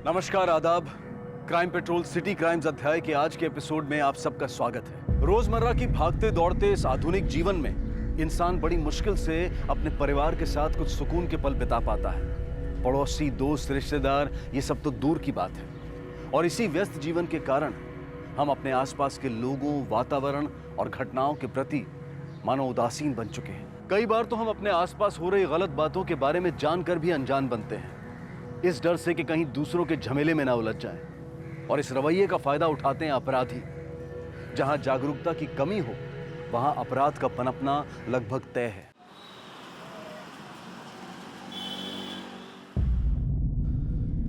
नमस्कार, आदाब। Crime petrol city crimes अध्याय के आज के एपिसोड में आप सबका स्वागत है। रोजमर्रा की भागते दौड़ते इस आधुनिक जीवन में इंसान बड़ी मुश्किल से अपने परिवार के साथ कुछ सुकून के पल बिता पाता है। पड़ोसी, दोस्त, रिश्तेदार, ये सब तो दूर की बात है। और इसी व्यस्त जीवन के कारण हम अपने आसपास के लोगों, वातावरण और घटनाओं के प्रति मानो उदासीन बन चुके हैं। कई बार तो हम अपने आसपास हो रही गलत बातों के बारे में जानकर भी अनजान बनते हैं, इस डर से कि कहीं दूसरों के झमेले में ना उलझ जाएं। और इस रवैये का फायदा उठाते हैं अपराधी। जहां जागरूकता की कमी हो, वहां अपराध का पनपना लगभग तय है।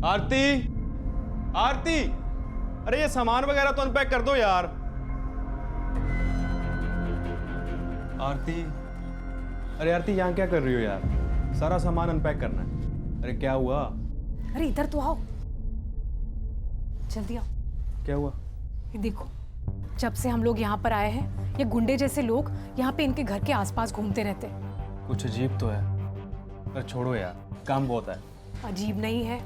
आरती, आरती, अरे ये सामान वगैरह तो अनपैक कर दो यार। आरती, अरे आरती यहाँ क्या कर रही हो यार? सारा सामान अनपैक करना है। अरे क्या हुआ? अरे इधर तो आओ, जल्दी आओ। क्या हुआ? ये देखो, जब से हम लोग यहाँ पर आए हैं, ये गुंडे जैसे लोग यहाँ पे इनके घर के आसपास घूमते रहते हैं। कुछ अजीब तो है। अरे छोड़ो यार, काम बहुत है। अजीब नहीं है,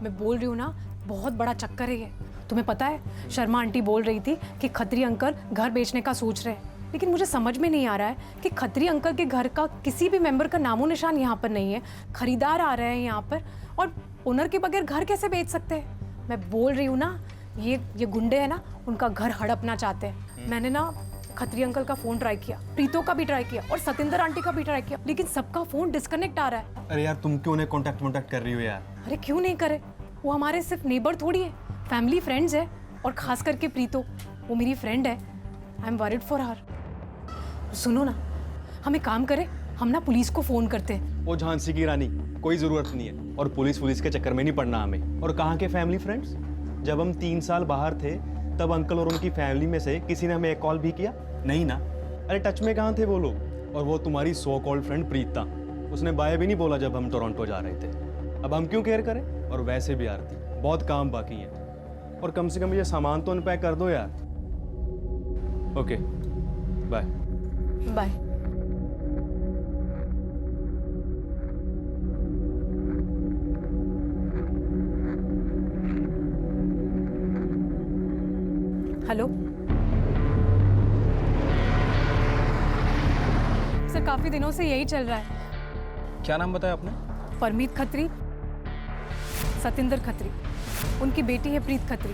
मैं बोल रही हूँ ना, बहुत बड़ा चक्कर है ये। तुम्हें पता है, शर्मा आंटी बोल रही थी कि खत्री अंकल घर बेचने का सोच रहे हैं, लेकिन मुझे समझ में नहीं आ रहा है कि खत्री अंकल के घर का किसी भी मेंबर का नामो निशान यहाँ पर नहीं है। खरीदार आ रहे हैं यहाँ पर और ओनर के बगैर घर कैसे बेच सकते हैं? मैं बोल रही हूँ ना, ये गुंडे हैं ना, उनका घर हड़पना चाहते हैं। मैंने ना खत्री अंकल का फोन ट्राई किया, प्रीतो का भी ट्राई किया और सतिंदर आंटी का भी ट्राई किया, लेकिन सबका फोन डिस्कनेक्ट आ रहा है। अरे यार तुम क्यों उन्हें कॉन्टेक्ट कर रही हो यार? अरे क्यों नहीं करे, वो हमारे सिर्फ नेबर थोड़ी है, फैमिली फ्रेंड्स है। और खास करके प्रीतो, वो मेरी फ्रेंड है। I am worried for her. सुनो ना, हम एक काम करें, हम ना पुलिस को फोन करते हैं। वो झांसी की रानी, कोई जरूरत नहीं है। और पुलिस के चक्कर में नहीं पड़ना हमें। और कहाँ के फैमिली फ्रेंड्स? जब हम 3 साल बाहर थे तब अंकल और उनकी फैमिली में से किसी ने हमें एक कॉल भी किया? नहीं ना। अरे टच में कहाँ थे वो लोग? और वो तुम्हारी सो कॉल्ड फ्रेंड प्रीता, उसने बाय भी नहीं बोला जब हम टोरंटो जा रहे थे। अब हम क्यों केयर करें? और वैसे भी आरती, बहुत काम बाकी है। और कम से कम ये सामान तो अनपैक कर दो यार। Okay, bye bye. Hello sir, काफी दिनों से यही चल रहा है। क्या नाम बताया आपने? परमीत खत्री, सतिंदर खत्री, उनकी बेटी है प्रीत खत्री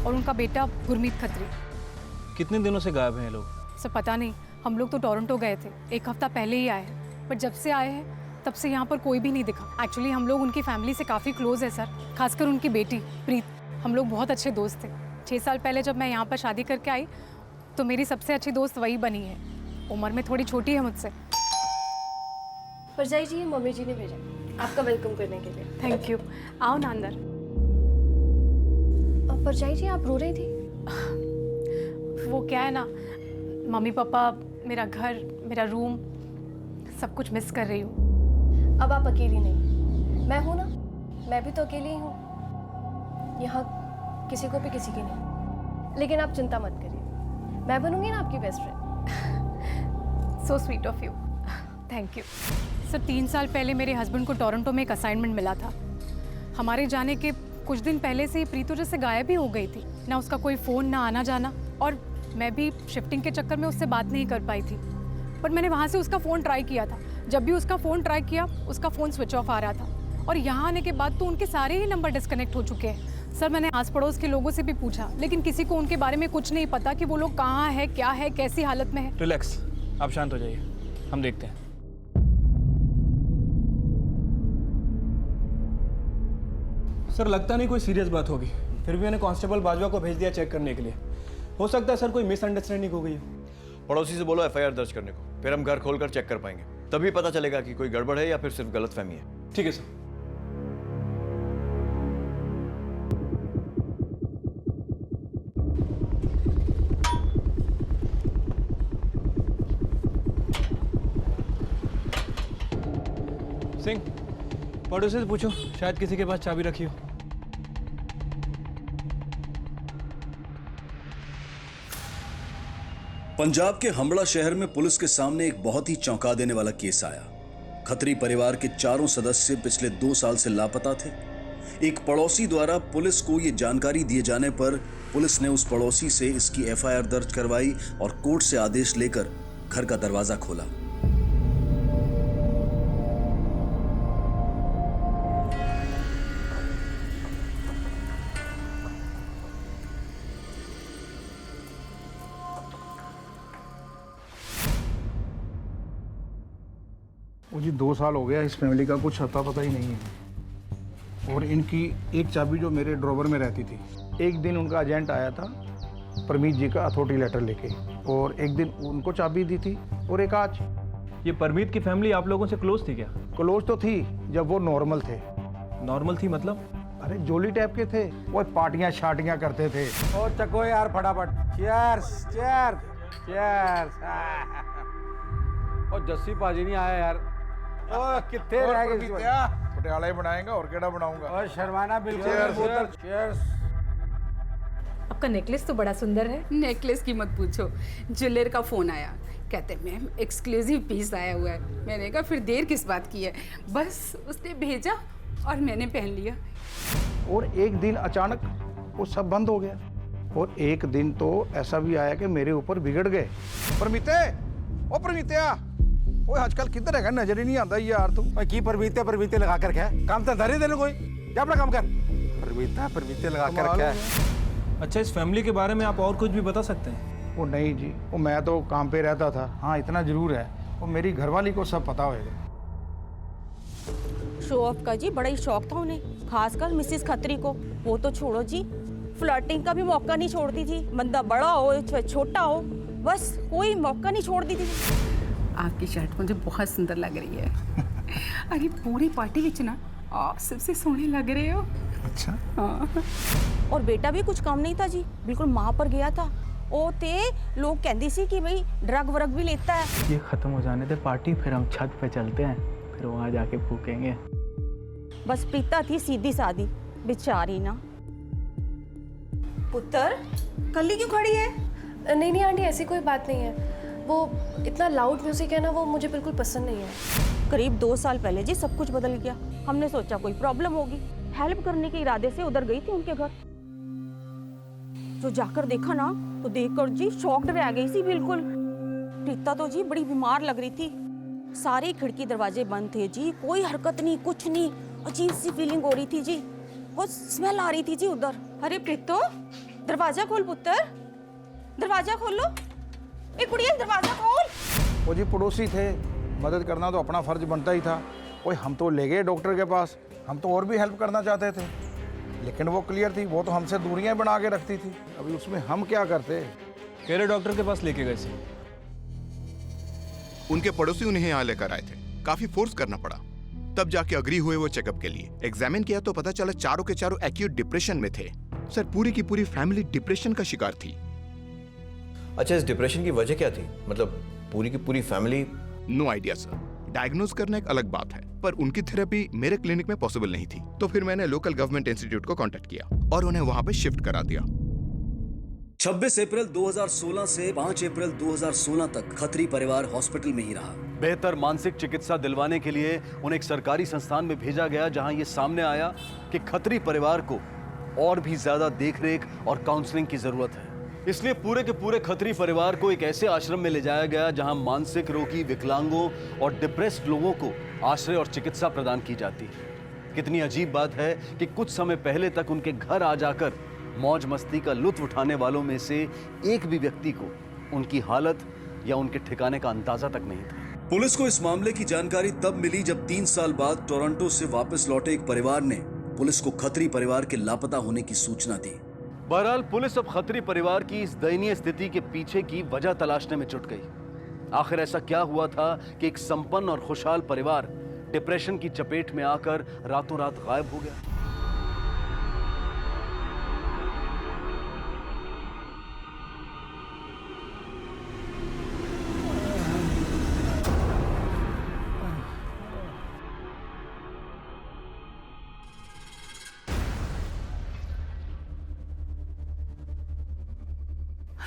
और उनका बेटा गुरमीत खत्री। कितने दिनों से गायब हैं ये लोग? सर पता नहीं, हम लोग तो टोरंटो गए थे, 1 हफ्ता पहले ही आए हैं, पर जब से आए हैं तब से यहाँ पर कोई भी नहीं दिखा। एक्चुअली हम लोग उनकी फैमिली से काफ़ी क्लोज है सर, खासकर उनकी बेटी प्रीत। हम लोग बहुत अच्छे दोस्त थे। 6 साल पहले जब मैं यहाँ पर शादी करके आई तो मेरी सबसे अच्छी दोस्त वही बनी है। उम्र में थोड़ी छोटी है मुझसे। परजाई जी, मम्मी जी ने भेजा आपका वेलकम करने के लिए। Thank you. आओ ना अंदर। परजाई जी, आप रो रही थी? वो क्या है ना, मम्मी पापा, मेरा घर, मेरा रूम, सब कुछ मिस कर रही हूँ। अब आप अकेली नहीं, मैं हूँ ना, मैं भी तो अकेली ही हूँ। यहाँ किसी को भी किसी की नहीं। लेकिन आप चिंता मत करिए, मैं बनूंगी ना आपकी best friend. So sweet of you, thank you. Sir 3 साल पहले मेरे हस्बैंड को टोरंटो में एक असाइनमेंट मिला था। हमारे जाने के कुछ दिन पहले से ही प्रीतो जैसे गायब ही हो गई थी, ना उसका कोई फ़ोन, ना आना जाना। और मैं भी शिफ्टिंग के चक्कर में उससे बात नहीं कर पाई थी। पर मैंने वहाँ से उसका फ़ोन ट्राई किया था। जब भी उसका फ़ोन ट्राई किया, उसका फ़ोन स्विच ऑफ आ रहा था। और यहाँ आने के बाद तो उनके सारे ही नंबर डिस्कनेक्ट हो चुके हैं। सर मैंने आस पड़ोस के लोगों से भी पूछा, लेकिन किसी को उनके बारे में कुछ नहीं पता कि वो लोग कहाँ है, क्या है, कैसी हालत में है। रिलैक्स, आप शांत हो जाइए, हम देखते हैं। सर लगता नहीं कोई सीरियस बात होगी, फिर भी मैंने कांस्टेबल बाजवा को भेज दिया चेक करने के लिए। हो सकता है सर कोई मिसअंडरस्टैंडिंग हो गई है। पड़ोसी से बोलो एफआईआर दर्ज करने को, फिर हम घर खोलकर चेक कर पाएंगे, तभी पता चलेगा कि कोई गड़बड़ है या फिर सिर्फ गलतफहमी है। ठीक है सर। सिंह, पड़ोसी से पूछो, शायद किसी के पास चाबी रखी हो। पंजाब के हम्बड़ा शहर में पुलिस के सामने एक बहुत ही चौंका देने वाला केस आया। खत्री परिवार के चारों सदस्य पिछले 2 साल से लापता थे। एक पड़ोसी द्वारा पुलिस को ये जानकारी दिए जाने पर पुलिस ने उस पड़ोसी से इसकी एफआईआर दर्ज करवाई और कोर्ट से आदेश लेकर घर का दरवाजा खोला। वो जी 2 साल हो गया इस फैमिली का कुछ अता पता ही नहीं है। और इनकी एक चाबी जो मेरे ड्रॉवर में रहती थी, एक दिन उनका एजेंट आया था परमीत जी का अथॉरिटी लेटर लेके, और एक दिन उनको चाबी दी थी और एक आज। ये परमीत की फैमिली आप लोगों से क्लोज थी क्या? क्लोज तो थी जब वो नॉर्मल थे। नॉर्मल थी मतलब? अरे जोली टाइप के थे, वो पार्टियां शार्टियां करते थे। और चको यार फटाफट, चीयर्स चीयर्स चीयर्स। और जस्सी पाजी नहीं आया यार। ओ कितने रह गए पटियाला ही बनाएगा और केड़ा बनाऊंगा। और शर्माना बिल्कुल। चीयर्स। आपका नेकलेस तो बड़ा सुंदर है। नेकलेस की मत पूछो, ज्वेलर का फोन आया, कहते मैम एक्सक्लूसिव पीस आया हुआ है। मैंने कहा फिर देर किस बात की है, बस उसने भेजा और मैंने पहन लिया। और एक दिन अचानक वो सब बंद हो गया। और एक दिन तो ऐसा भी आया कि मेरे ऊपर बिगड़ गए। परमीते, ओ परमीतिया, ओए आजकल किधर है, नजर ही नहीं आता यार तू। ओए की परमीते लगा कर क्या काम तो धरी देने कोई, जा अपना काम कर। परमीते लगा कर क्या। अच्छा, इस फैमिली के बारे में आप और कुछ भी बता सकते हैं? वो नहीं जी, वो मैं तो काम पे रहता था। हाँ इतना जरूर है, वो मेरी घरवाली को सब पता होगा। शो ऑफ का जी बड़ा ही शौक था उन्हें, खासकर मिसेस खत्री को। वो तो छोड़ो जी, फ्लर्टिंग का भी मौका नहीं छोड़ती थी। बंदा बड़ा हो छोटा हो, बस कोई मौका नहीं छोड़ती थी। आपकी शर्ट मुझे बहुत सुंदर लग रही है। अरे पूरी पार्टी विच ना आप सबसे सोहने लग रहे हो। अच्छा हाँ। और बेटा भी कुछ कम नहीं था जी, बिल्कुल माँ पर गया था। ओ ते लोग कहती सी कि भाई ड्रग व्रग भी लेता है। ये खत्म हो जाने दे पार्टी, फिर हम छत पे चलते हैं, फिर वहाँ जाके फूकेंगे। बस प्रीता थी सीधी सादी बेचारी ना। पुत्र कल्ली क्यों खड़ी है? नहीं नहीं आंटी, ऐसी कोई बात नहीं है। वो इतना लाउड म्यूजिक है ना, वो मुझे बिल्कुल पसंद नहीं है। करीब 2 साल पहले जी सब कुछ बदल गया। हमने सोचा कोई प्रॉब्लम होगी, हेल्प करने के इरादे से उधर गई थी उनके घर। जो जाकर देखा ना, तो देखकर जी शॉक्ड रह गई सी बिल्कुल। प्रीता तो जी बड़ी बीमार लग रही थी। सारे खिड़की दरवाजे बंद थे जी, कोई हरकत नहीं, कुछ नहीं। अजीब सी फीलिंग हो रही थी जी, बहुत स्मेल आ रही थी जी उधर। अरे प्रीतो, दरवाजा खोल पुत्र, दरवाजा खोल लो। एक कुड़िया दरवाजा खोल। वो जी पड़ोसी थे, मदद करना तो अपना फर्ज बनता ही था। ओए हम तो ले गए डॉक्टर के पास, हम तो और भी हेल्प करना चाहते थे, लेकिन वो क्लियर थी, वो तो हमसे दूरियां बना के रखती थी। अभी उसमें हम क्या करते। केरे डॉक्टर के पास लेके गए थे। उनके पड़ोसी उन्हें यहाँ लेकर आए थे, काफी फोर्स करना पड़ा, तब जाके अग्री हुए वो चेकअप के लिए। एग्जामिन किया तो पता चला चारों के चारों एक्यूट डिप्रेशन में थे। सर पूरी की पूरी फैमिली डिप्रेशन का शिकार थी। अच्छा, इस डिप्रेशन की वजह क्या थी? मतलब पूरी की पूरी family? No idea sir, diagnose करना एक अलग बात है, पर उनकी थेरेपी मेरे क्लिनिक में पॉसिबल नहीं थी। तो फिर मैंने लोकल गवर्नमेंट इंस्टीट्यूट को कांटेक्ट किया और उन्हें वहां पे शिफ्ट करा दिया। 26 अप्रैल 2016 से 5 अप्रैल 2016 तक खत्री परिवार हॉस्पिटल में ही रहा। बेहतर मानसिक चिकित्सा दिलवाने के लिए उन्हें एक सरकारी संस्थान में भेजा गया, जहां यह सामने आया कि खत्री परिवार को और भी ज्यादा देखरेख और काउंसलिंग की जरूरत है। इसलिए पूरे के पूरे खत्री परिवार को एक ऐसे आश्रम में ले जाया गया जहां मानसिक रोगी, विकलांगों और डिप्रेस्ड लोगों को आश्रय और चिकित्सा प्रदान की जाती है। कितनी अजीब बात है कि कुछ समय पहले तक उनके घर आ जाकर मौज मस्ती का लुत्फ उठाने वालों में से एक भी व्यक्ति को उनकी हालत या उनके ठिकाने का अंदाजा तक नहीं था। पुलिस को इस मामले की जानकारी तब मिली जब 3 साल बाद टोरंटो से वापस लौटे एक परिवार ने पुलिस को खत्री परिवार के लापता होने की सूचना दी। बहरहाल पुलिस अब खत्री परिवार की इस दयनीय स्थिति के पीछे की वजह तलाशने में जुट गई। आखिर ऐसा क्या हुआ था कि एक संपन्न और खुशहाल परिवार डिप्रेशन की चपेट में आकर रातों रात गायब हो गया?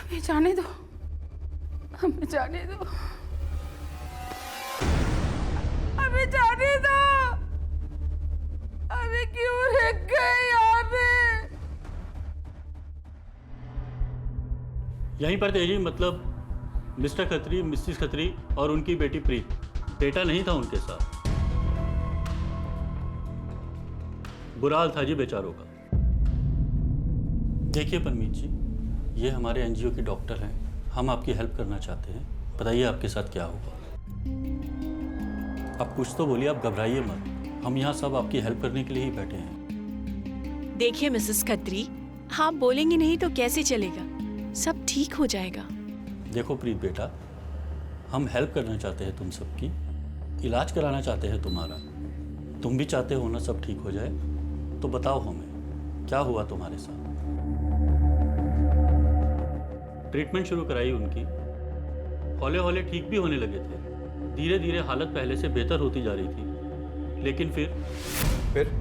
हमें जाने दो, हमें जाने दो, हमें जाने दो, हमें अभी क्यों रह गए यहाँ पे? यहीं पर तेजी, मतलब मिस्टर खत्री, मिसेस खत्री और उनकी बेटी प्रीत। बेटा नहीं था उनके साथ। बुरा हाल था जी बेचारों का। देखिए परमीत जी, ये हमारे एनजीओ के डॉक्टर हैं, हम आपकी हेल्प करना चाहते हैं। बताइए आपके साथ क्या हुआ? आप कुछ तो बोलिए, आप घबराइए मत, हम यहाँ सब आपकी हेल्प करने के लिए ही बैठे हैं। देखिए मिसेस खत्री, आप बोलेंगे नहीं तो कैसे चलेगा, सब ठीक हो जाएगा। देखो प्रीत बेटा, हम हेल्प करना चाहते हैं तुम सबकी, इलाज कराना चाहते हैं तुम्हारा। तुम भी चाहते हो ना सब ठीक हो जाए, तो बताओ हमें क्या हुआ तुम्हारे साथ? ट्रीटमेंट शुरू कराई उनकी, हौले हौले ठीक भी होने लगे थे। धीरे धीरे हालत पहले से बेहतर होती जा रही थी, लेकिन फिर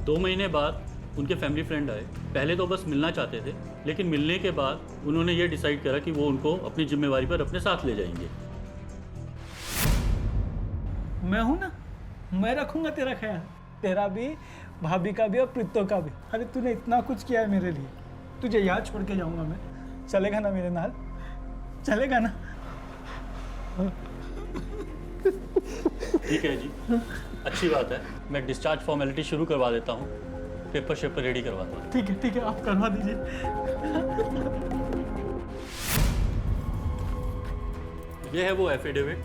2 महीने बाद उनके फैमिली फ्रेंड आए। पहले तो बस मिलना चाहते थे, लेकिन मिलने के बाद उन्होंने ये डिसाइड करा कि वो उनको अपनी जिम्मेवारी पर अपने साथ ले जाएंगे। मैं हूं ना, मैं रखूंगा तेरा ख्याल, तेरा भी, भाभी का भी और प्रीतो का भी। अरे तूने इतना कुछ किया है मेरे लिए, तुझे याद छोड़ के जाऊंगा मैं? चलेगा ना मेरे नाल? चलेगा ना? ठीक है जी, अच्छी बात है। मैं डिस्चार्ज फॉर्मेलिटी शुरू करवा देता हूँ, पेपर शेपर रेडी करवाता हूँ। ठीक है, आप करवा दीजिए। ये है वो एफिडेविट,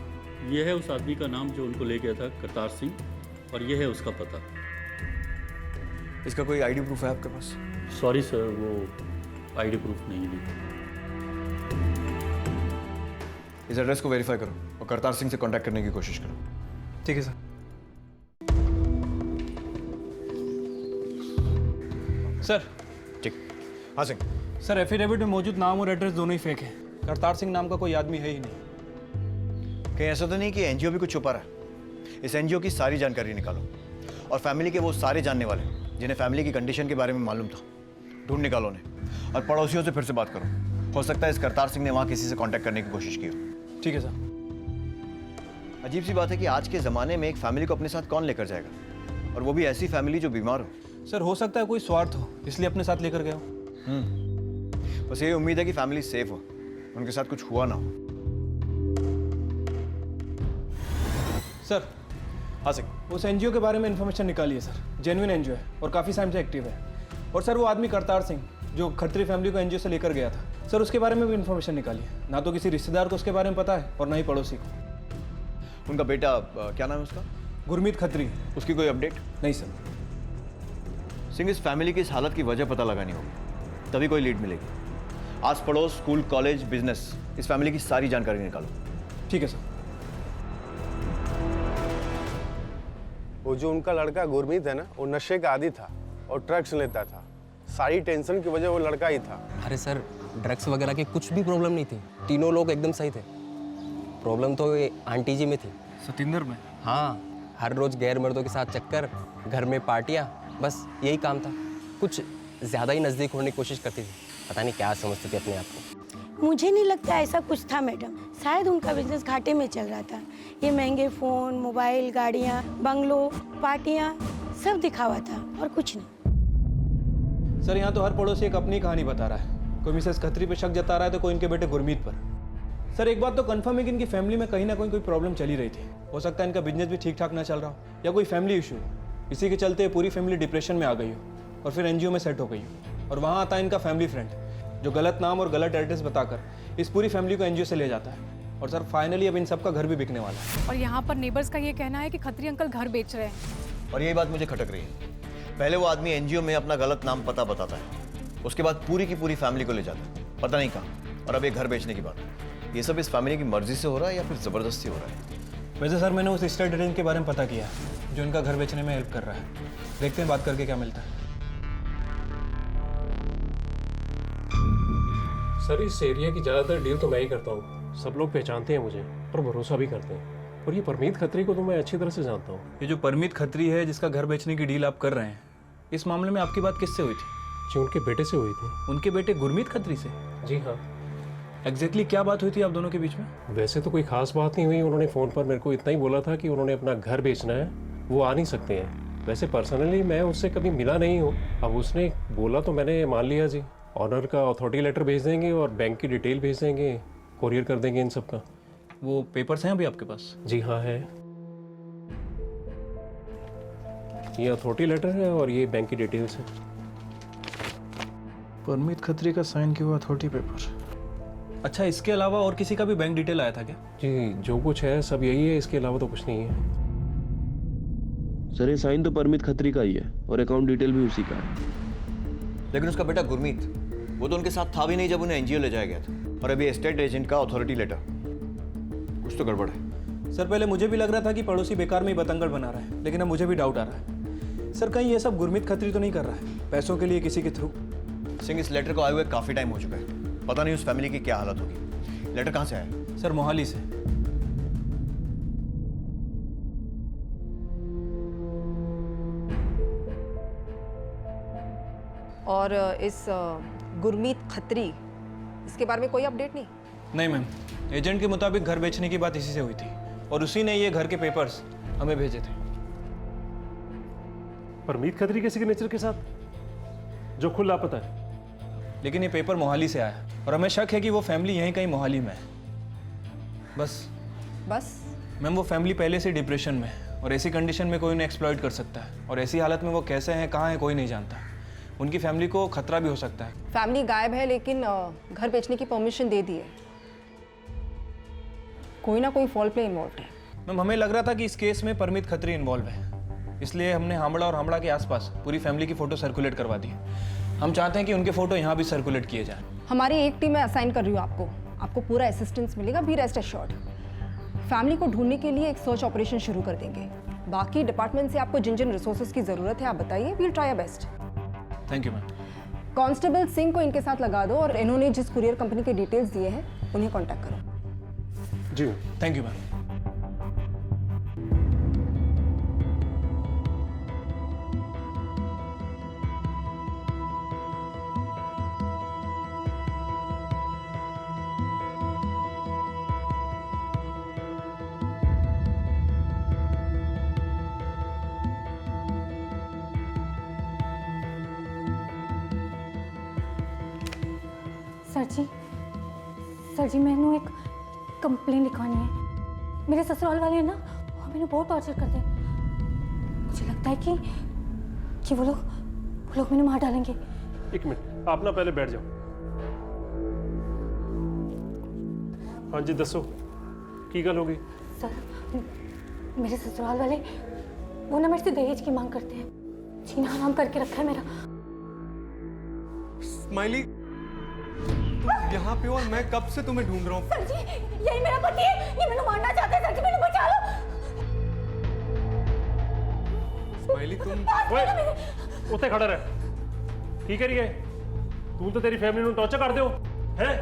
ये है उस आदमी का नाम जो उनको ले गया था, करतार सिंह, और ये है उसका पता। इसका कोई आईडी प्रूफ है आपके पास? सॉरी सर, वो आईडी प्रूफ नहीं ली। इस एड्रेस को वेरीफाई करो और करतार सिंह से कांटेक्ट करने की कोशिश करो। ठीक है सर। सर। ठीक। हाँ सिंह। सर, एफिडेविट में मौजूद नाम और एड्रेस दोनों ही फेक है। करतार सिंह नाम का कोई आदमी है ही नहीं। कहीं ऐसा तो नहीं कि एनजीओ भी कुछ छुपा रहा है? इस एनजीओ की सारी जानकारी निकालो और फैमिली के वो सारे जानने वाले जिन्हें फैमिली की कंडीशन के बारे में मालूम था, ढूंढ निकालो उन्हें और पड़ोसियों से फिर से बात करो। हो सकता है इस करतार सिंह ने वहाँ किसी से कांटेक्ट करने की कोशिश की हो। ठीक है सर। अजीब सी बात है कि आज के ज़माने में एक फैमिली को अपने साथ कौन लेकर जाएगा, और वो भी ऐसी फैमिली जो बीमार हो। सर, हो सकता है कोई स्वार्थ हो, इसलिए अपने साथ लेकर गया हो। बस यही उम्मीद है कि फैमिली सेफ हो, उनके साथ कुछ हुआ ना हो। सर। हाँ सिंह। उस एनजीओ के बारे में इन्फॉर्मेशन निकालिए सर, जेन्युइन एनजीओ है और काफ़ी टाइम से एक्टिव है। और सर, वो आदमी करतार सिंह जो खत्री फैमिली को एनजीओ से लेकर गया था, सर उसके बारे में भी इन्फॉर्मेशन निकालिए। ना तो किसी रिश्तेदार को उसके बारे में पता है और ना ही पड़ोसी को। उनका बेटा क्या नाम है उसका? गुरमीत खत्री। उसकी कोई अपडेट? नहीं सर। सिंह, इस फैमिली की इस हालत की वजह पता लगानी होगी, तभी कोई लीड मिलेगी। आस पड़ोस, स्कूल, कॉलेज, बिजनेस, इस फैमिली की सारी जानकारी निकालो। ठीक है सर। वो जो उनका लड़का गुरमीत है ना, वो नशे का आदी था और ड्रग्स लेता था। सारी टेंशन की वजह वो लड़का ही था। अरे सर, ड्रग्स वगैरह की कुछ भी प्रॉब्लम नहीं थी, तीनों लोग एकदम सही थे। प्रॉब्लम तो ये आंटी जी में थी। सतिंदर में? हाँ, हर रोज गैर मर्दों के साथ चक्कर, घर में पार्टियाँ, बस यही काम था। कुछ ज़्यादा ही नज़दीक होने की कोशिश करती थी, पता नहीं क्या समझती थी अपने आप को। मुझे नहीं लगता ऐसा कुछ था मैडम, शायद उनका बिजनेस घाटे में चल रहा था। ये महंगे फ़ोन, मोबाइल, गाड़ियाँ, बंगलो, पार्टियाँ, सब दिखावा था और कुछ नहीं। सर, यहाँ तो हर पड़ोसी एक अपनी कहानी बता रहा है। कोई मिसेस खत्री पे शक जता रहा है तो कोई इनके बेटे गुरमीत पर। सर, एक बात तो कंफर्म है कि इनकी फैमिली में कहीं ना कोई प्रॉब्लम चली रही थी। हो सकता है इनका बिजनेस भी ठीक ठाक ना चल रहा हो या कोई फैमिली इशू हो। इसी के चलते पूरी फैमिली डिप्रेशन में आ गई हो और फिर एनजीओ में सेट हो गई हो। और वहाँ आता है इनका फैमिली फ्रेंड जो गलत नाम और गलत एड्रेस बताकर इस पूरी फैमिली को एनजीओ से ले जाता है। और सर, फाइनली अब इन सबका घर भी बिकने वाला है। और यहाँ पर नेबर्स का ये कहना है कि खत्री अंकल घर बेच रहे हैं। और यही बात मुझे खटक रही है। पहले वो आदमी एनजीओ में अपना गलत नाम पता बताता है, उसके बाद पूरी की पूरी फैमिली को ले जाता है, पता नहीं कहाँ, और अब ये घर बेचने की बात। ये सब इस फैमिली की मर्जी से हो रहा है या फिर ज़बरदस्ती हो रहा है? वैसे सर, मैंने उस स्टेट एजेंट के बारे में पता किया जो इनका घर बेचने में हेल्प कर रहा है। देखते हैं बात करके क्या मिलता है। सर, इस एरिया की ज़्यादातर डील तो मैं ही करता हूँ। सब लोग पहचानते हैं मुझे और भरोसा भी करते हैं। और ये परमीत खत्री को तो मैं अच्छी तरह से जानता हूँ। ये जो परमीत खत्री है जिसका घर बेचने की डील आप कर रहे हैं, इस मामले में आपकी बात किससे हुई थी? जी, उनके बेटे से हुई थी। उनके बेटे गुरमीत खत्री से? जी हाँ। एग्जैक्टली क्या बात हुई थी आप दोनों के बीच में? वैसे तो कोई खास बात नहीं हुई। उन्होंने फ़ोन पर मेरे को इतना ही बोला था कि उन्होंने अपना घर बेचना है, वो आ नहीं सकते हैं, वैसे पर्सनली मैं उससे कभी मिला नहीं हूँ। अब उसने बोला तो मैंने मान लिया जी। ऑनर का अथॉरिटी लेटर भेज देंगे और बैंक की डिटेल भेज देंगे, कोरियर कर देंगे इन सब का। वो पेपर्स हैं अभी आपके पास? जी हाँ है, ये अथॉरिटी लेटर है और ये बैंक की डिटेल्स है। परमीत खत्री का साइन किया हुआ अथॉरिटी पेपर। अच्छा, इसके अलावा और किसी का भी बैंक डिटेल आया था क्या? जी जो कुछ है सब यही है, इसके अलावा तो कुछ नहीं है। सर ये साइन तो परमीत खत्री का ही है और अकाउंट डिटेल भी उसी का है। लेकिन उसका बेटा गुरमीत, वो तो उनके साथ था भी नहीं जब उन्हें एनजीओ ले जाया गया था, और अभी एस्टेट एजेंट का अथॉरिटी लेटर। कुछ तो गड़बड़ है। सर पहले मुझे भी लग रहा था कि पड़ोसी बेकार में ही बतंगड़ बना रहा है, लेकिन अब मुझे भी डाउट आ रहा है। सर कहीं ये सब गुरमीत खत्री तो नहीं कर रहा है पैसों के लिए किसी के थ्रू? सिंह, इस लेटर को आए हुए काफी टाइम हो चुका है, पता नहीं उस फैमिली की क्या हालत होगी। लेटर कहाँ से आया? सर मोहाली से। और इस गुरमीत खत्री, इसके बारे में कोई अपडेट नहीं? नहीं मैम, एजेंट के मुताबिक घर बेचने की बात इसी से हुई थी और उसी ने ये घर के पेपर्स हमें भेजे थे। परमीत खत्री के सिग्नेचर के साथ, जो खुद लापता है। लेकिन ये पेपर मोहाली से आया और हमें शक है कि वो फैमिली यहीं कहीं मोहाली में है। बस मैम, वो फैमिली पहले से डिप्रेशन में है और ऐसी कंडीशन में कोई उन्हें एक्सप्लॉइट कर सकता है, और ऐसी हालत में वो कैसे हैं, कहाँ हैं, कोई नहीं जानता। उनकी फैमिली को खतरा भी हो सकता है। फैमिली गायब है लेकिन घर बेचने की परमिशन दे दी है। कोई ना कोई फॉल प्ले इन्वॉल्व है। मैम हमें लग रहा था कि इस केस में परमीत खत्री इन्वॉल्व है, इसलिए हमने हामड़ा और हामड़ा के आसपास पूरी फैमिली की फोटो सर्कुलेट करवा दी। हम चाहते हैं कि उनके फोटो यहाँ भी सर्कुलेट किए जाएं। हमारी एक टीम मैं असाइन कर रही हूँ आपको पूरा असिस्टेंस मिलेगा, बी रेस्ट एश्योर्ड। फैमिली को ढूंढने के लिए एक सर्च ऑपरेशन शुरू कर देंगे। बाकी डिपार्टमेंट से आपको जिन जिन रिसोर्सेज की जरूरत है आप बताइए, we'll try our best. Thank you ma'am. Constable Singh को इनके साथ लगा दो और इन्होंने जिस कुरियर कंपनी के डिटेल्स दिए हैं उन्हें कांटेक्ट करो। जी थैंक यू मैम। सर जी मैंने एक कंप्लेन लिखवानी है। मेरे ससुराल वाले ना मैंने बहुत टॉर्चर करते हैं। मुझे लगता है कि वो लोग मैंने मार डालेंगे। एक मिनट, आप ना पहले बैठ जाओ। हाँ जी दसो, की गल हो गई? सर मेरे ससुराल वाले वो ना मेरे से दहेज की मांग करते हैं। जीना नाम करके रखा है मेरा। स्माइली, यहाँ पे हो और मैं कब से तुम्हें ढूंढ रहा हूँ। सर जी यही मेरा पति है, ये मैंने मारना चाहता है। सर जी मैंने बचा लो। स्माइली तुम उत्ते खड़ा रह, ठीक है? तू तो तेरी फैमिली ਨੂੰ टॉर्चर कर दो है?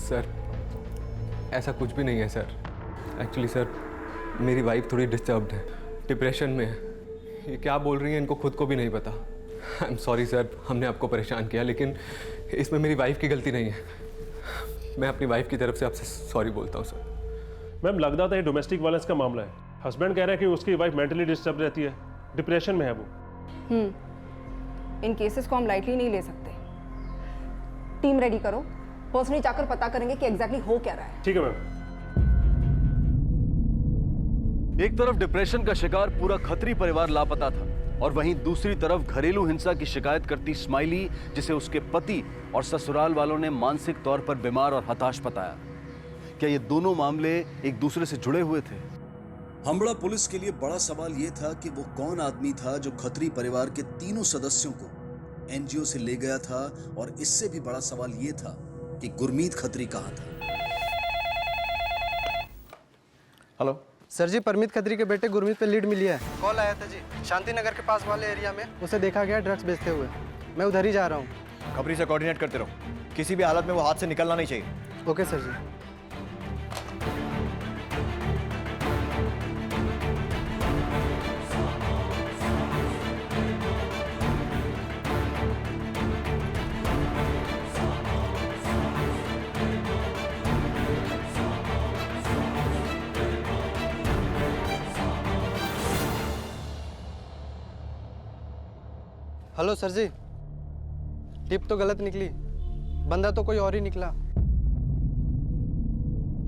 सर ऐसा कुछ भी नहीं है सर। एक्चुअली सर मेरी वाइफ थोड़ी डिस्टर्ब्ड है, डिप्रेशन में है। ये क्या बोल रही है इनको खुद को भी नहीं पता। आई एम सॉरी सर, हमने आपको परेशान किया, लेकिन इसमें मेरी वाइफ की गलती नहीं है। मैं अपनी वाइफ की तरफ से आपसे सॉरी बोलता हूँ सर। मैम लगता था ये डोमेस्टिक वायलेंस का मामला है। हस्बैंड कह रहा है कि उसकी वाइफ मेंटली डिस्टर्ब रहती है, डिप्रेशन में है वो। इन केसेस को हम लाइटली नहीं ले सकते। टीम रेडी करो, पर्सनली जाकर पता करेंगे कि एग्जैक्टली हो क्या रहा है। ठीक है मैम। एक तरफ डिप्रेशन का शिकार पूरा खत्री परिवार लापता था और वहीं दूसरी तरफ घरेलू हिंसा की शिकायत करती स्माइली, जिसे उसके पति और ससुराल वालों ने मानसिक तौर पर बीमार और हताश बताया। क्या ये दोनों मामले एक दूसरे से जुड़े हुए थे? हामड़ा पुलिस के लिए बड़ा सवाल यह था कि वो कौन आदमी था जो खत्री परिवार के तीनों सदस्यों को एनजीओ से ले गया था, और इससे भी बड़ा सवाल यह था कि गुरमीत खत्री कहां था। हेलो सर जी, परमीत खत्री के बेटे गुरमीत पे लीड मिली है। कॉल आया था जी, शांति नगर के पास वाले एरिया में उसे देखा गया ड्रग्स बेचते हुए। मैं उधर ही जा रहा हूँ। खबरी से कोऑर्डिनेट करते रहो, किसी भी हालत में वो हाथ से निकलना नहीं चाहिए। ओके सर जी। हेलो सर जी, टिप तो गलत निकली, बंदा तो कोई और ही निकला।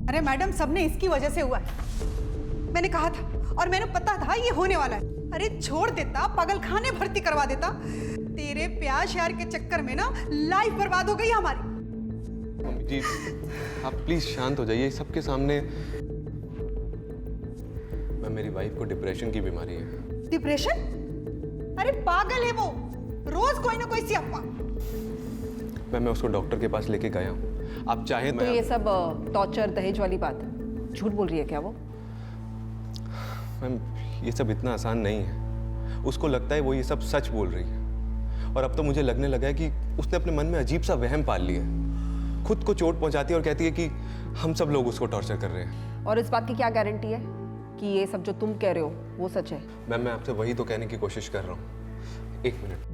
अरे मैडम, सबने इसकी वजह से हुआ है। मैंने कहा था और मैंने पता था ये होने वाला है। अरे छोड़ देता, पागलखाने भर्ती करवा देता। तेरे प्यार श्यार के चक्कर में ना लाइफ बर्बाद हो गई हमारी। मम्मी जी, आप प्लीज शांत हो जाइए सबके सामने। मेरी वाइफ को डिप्रेशन की बीमारी है। डिप्रेशन? अरे पागल है वो, रोज कोई ना कोई सी अफवाह। मैं उसको डॉक्टर के पास लेके गया हूँ। आप चाहे तो ये सब टॉर्चर दहेज वाली बात है, झूठ बोल रही है क्या वो? मैम, ये सब इतना आसान नहीं है। उसको लगता है वो ये सब सच बोल रही है, और अब तो मुझे लगने लगा है कि उसने अपने मन में अजीब सा वहम पाल लिया है। खुद को चोट पहुंचाती है और कहती है कि हम सब लोग उसको टॉर्चर कर रहे हैं। और इस बात की क्या गारंटी है कि ये सब जो तुम कह रहे हो वो सच है? मैम, मैं आपसे वही तो कहने की कोशिश कर रहा हूँ। एक मिनट।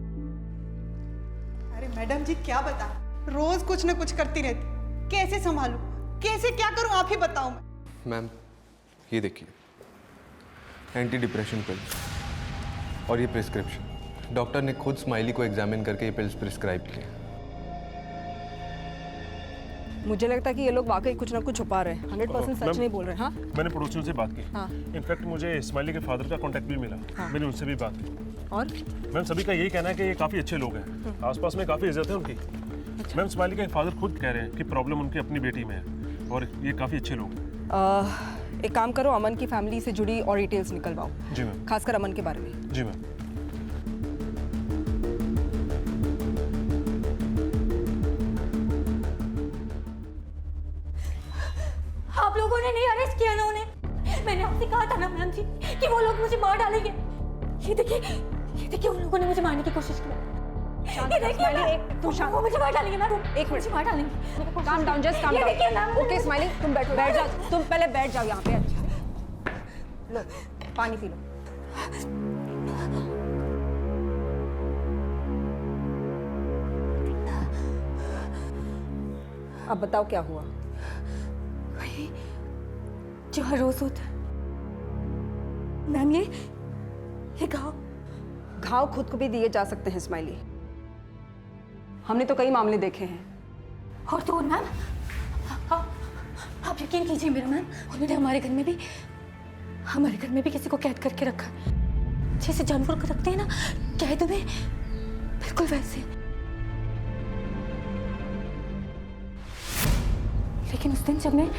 अरे मैडम जी, क्या बता, रोज कुछ ना कुछ करती रहती, कैसे संभालूं, कैसे क्या करूं, आप ही बताओ। मैम, ये देखिए, एंटी डिप्रेशन पिल और ये प्रिस्क्रिप्शन। डॉक्टर ने खुद स्माइली को एग्जामिन करके ये पिल्स प्रिस्क्राइब किए। मुझे लगता है कि ये लोग वाकई कुछ ना कुछ छुपा रहे हैं, 100% सच नहीं बोल रहे हैं। हाँ, मैंने पड़ोसियों से बात की। हाँ। इनफैक्ट मुझे स्माइली के फादर का कांटेक्ट भी मिला। हाँ। मैंने उनसे भी बात की। और मैम, सभी का यही कहना है कि ये काफ़ी अच्छे लोग हैं, आसपास में काफ़ी इज्जत है उनकी। मैम, स्माइली के फादर खुद कह रहे हैं कि प्रॉब्लम उनकी अपनी बेटी में है, और ये काफ़ी अच्छे लोग हैं। एक काम करो, अमन की फैमिली से जुड़ी और डिटेल्स निकलवाओ। जी मैम। खासकर अमन के बारे में। जी मैम। आप लोगों ने नहीं अरेस्ट किया ना उन्हें? मैंने आपसे कहा था ना मैम जी कि वो लोग मुझे मार डालेंगे। ये देखिए उन लोगों ने मुझे मारने की कोशिश की। ये देखिए, तुम शांत, वो मुझे मार डालेंगे मैम। एक मिनट, मार डालेंगे। काम डाउन, जस्ट काम ये देखिए डाउन। मैम। ओके स्माइली, तुम बैठो, बैठ जाओ। तुम पहले बैठ जाओ यहाँ पे। अच्छा, लो पानी पी लो। अब बताओ क्या हुआ? जो हर रोज होता है मैम। ये घाव खुद को भी दिए जा सकते हैं स्माइली, हमने तो कई मामले देखे हैं। और तो मैम, आप यकीन कीजिए मेरा मैम, उन्होंने हमारे घर में भी किसी को कैद करके रखा है, जैसे जानवर को रखते हैं ना कैद में, बिल्कुल वैसे। लेकिन उस दिन जब मैं